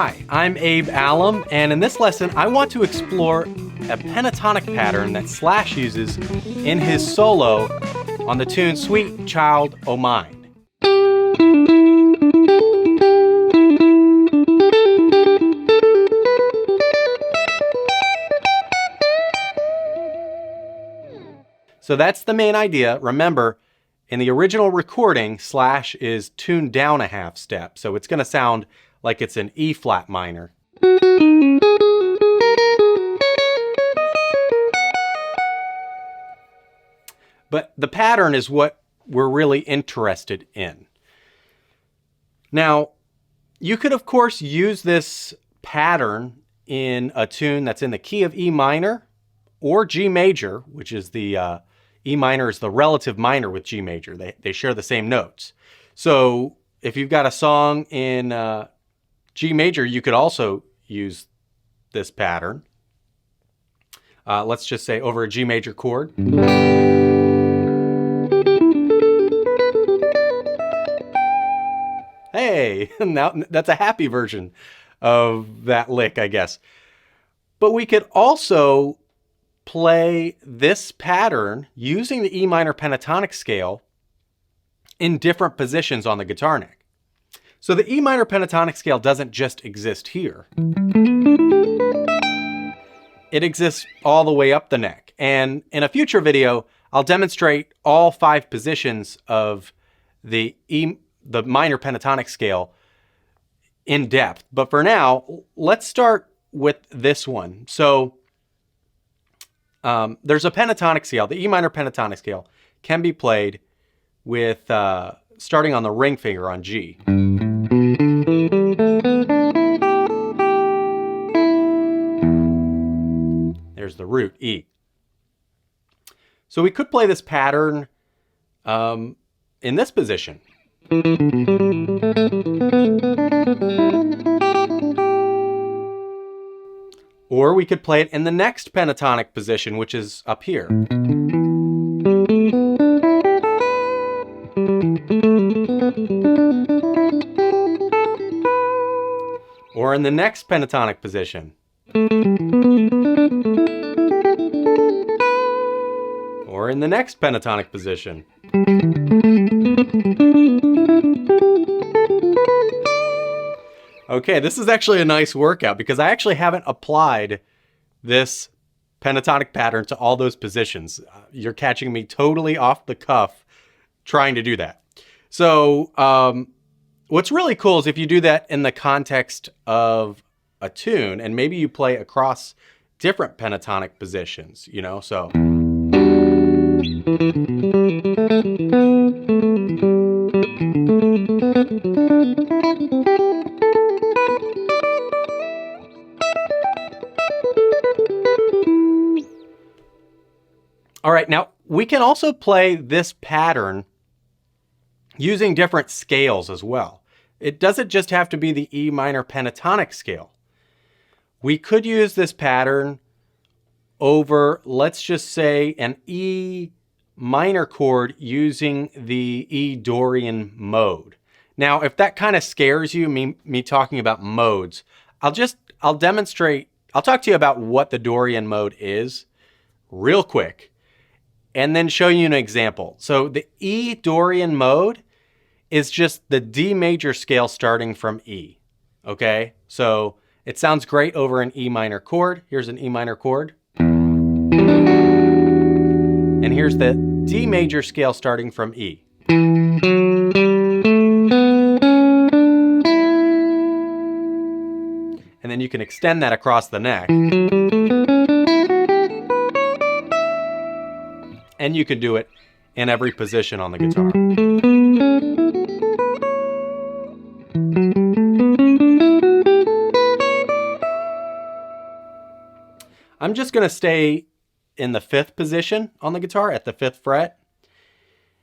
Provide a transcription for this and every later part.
Hi, I'm Abe Allam, and in this lesson I want to explore a pentatonic pattern that Slash uses in his solo on the tune Sweet Child O' Mine. So that's the main idea. Remember, in the original recording, Slash is tuned down a half step, so it's going to sound like it's an E flat minor. But the pattern is what we're really interested in. Now, you could of course use this pattern in a tune that's in the key of E minor or G major, which is the E minor is the relative minor with G major. They share the same notes. So if you've got a song in G major, you could also use this pattern. Let's just say over a G major chord. Hey, now that's a happy version of that lick, I guess. But we could also play this pattern using the E minor pentatonic scale in different positions on the guitar neck. So the E minor pentatonic scale doesn't just exist here. It exists all the way up the neck. And in a future video, I'll demonstrate all 5 positions of the minor pentatonic scale in depth. But for now, let's start with this one. So there's a pentatonic scale. The E minor pentatonic scale can be played with starting on the ring finger on G. There's the root, E. So we could play this pattern in this position. Or we could play it in the next pentatonic position, which is up here. Or in the next pentatonic position. Or in the next pentatonic position. Okay, this is actually a nice workout because I actually haven't applied this pentatonic pattern to all those positions. You're catching me totally off the cuff trying to do that. So what's really cool is if you do that in the context of a tune and maybe you play across different pentatonic positions, you know, so. All right, now we can also play this pattern using different scales as well. It doesn't just have to be the E minor pentatonic scale. We could use this pattern over, let's just say, an E minor chord using the E Dorian mode. Now, if that kind of scares you, me talking about modes, I'll demonstrate, I'll talk to you about what the Dorian mode is real quick, and then show you an example. So the E Dorian mode is just the D major scale starting from E, okay? So it sounds great over an E minor chord. Here's an E minor chord. And here's the D major scale starting from E. And then you can extend that across the neck. And you can do it in every position on the guitar. I'm just going to stay in the 5th position on the guitar at the 5th fret.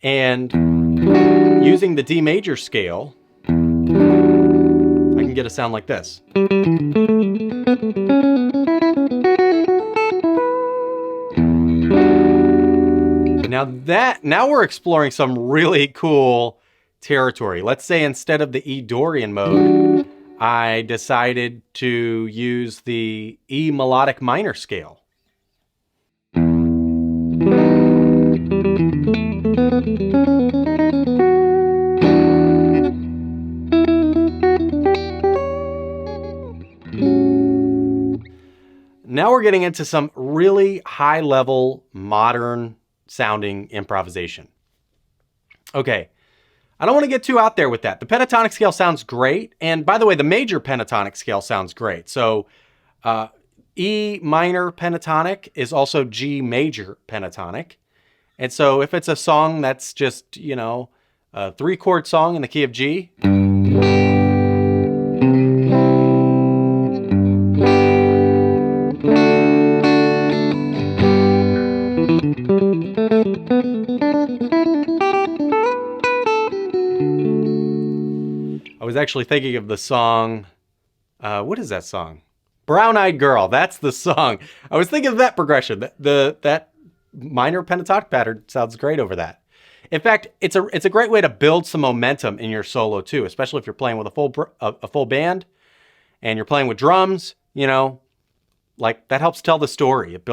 And using the D major scale, I can get a sound like this. Now we're exploring some really cool territory. Let's say instead of the E Dorian mode, I decided to use the E melodic minor scale. Now we're getting into some really high-level, modern-sounding improvisation. Okay, I don't want to get too out there with that. The pentatonic scale sounds great, and by the way, the major pentatonic scale sounds great. So E minor pentatonic is also G major pentatonic. And so if it's a song that's just, you know, a 3-chord song in the key of G, I was actually thinking of the song, what is that song? Brown-Eyed Girl, that's the song. I was thinking of that progression. That minor pentatonic pattern sounds great over that. In fact, it's a great way to build some momentum in your solo too, especially if you're playing with a full band and you're playing with drums, you know, like that helps tell the story. It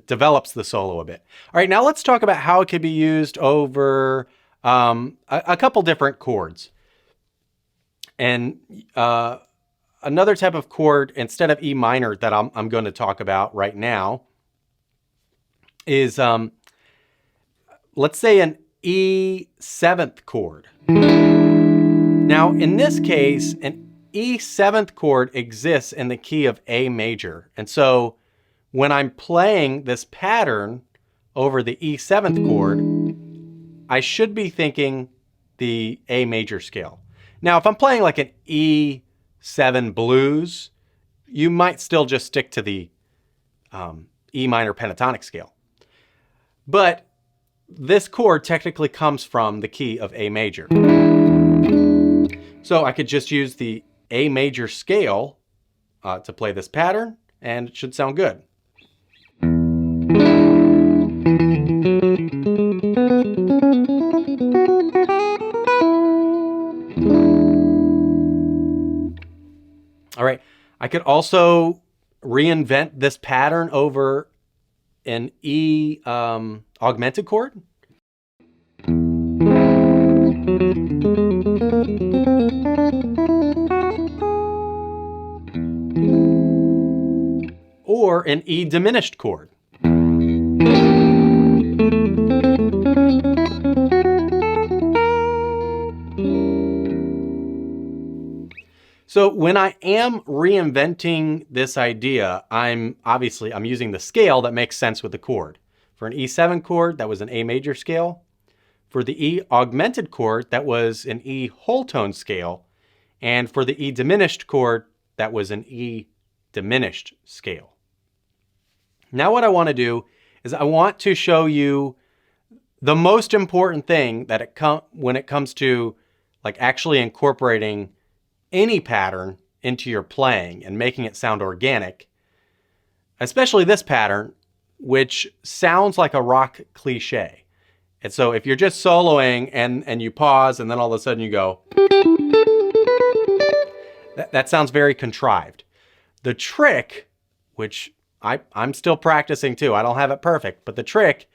develops the solo a bit. All right, now let's talk about how it can be used over a couple different chords. And another type of chord instead of E minor that I'm going to talk about right now is, let's say, an E7th chord. Now, in this case, an E7th chord exists in the key of A major. And so when I'm playing this pattern over the E7th chord, I should be thinking the A major scale. Now, if I'm playing like an E7 blues, you might still just stick to the E minor pentatonic scale. But this chord technically comes from the key of A major. So I could just use the A major scale to play this pattern, and it should sound good. All right, I could also reinvent this pattern over an E augmented chord. Or an E diminished chord. So when I am reinventing this idea, I'm using the scale that makes sense with the chord. For an E7 chord, that was an A major scale. For the E augmented chord, that was an E whole tone scale. And for the E diminished chord, that was an E diminished scale. Now what I want to do is I want to show you the most important thing that when it comes to like actually incorporating any pattern into your playing and making it sound organic, especially this pattern, which sounds like a rock cliche. And so if you're just soloing and you pause and then all of a sudden you go, that sounds very contrived. The trick, which I'm still practicing too, I don't have it perfect, but the trick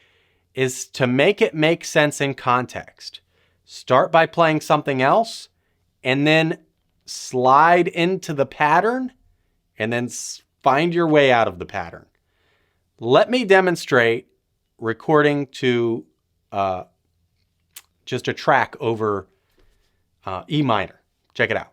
is to make it make sense in context. Start by playing something else and then slide into the pattern and then find your way out of the pattern. Let me demonstrate recording to just a track over E minor. Check it out.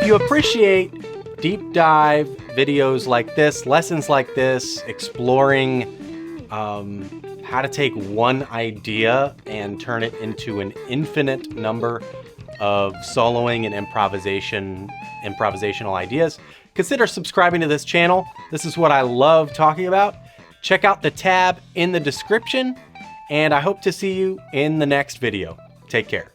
you appreciate deep dive videos like this, lessons like this, exploring how to take one idea and turn it into an infinite number of soloing and improvisational ideas, consider subscribing to this channel. This is what I love talking about. Check out the tab in the description, and I hope to see you in the next video. Take care.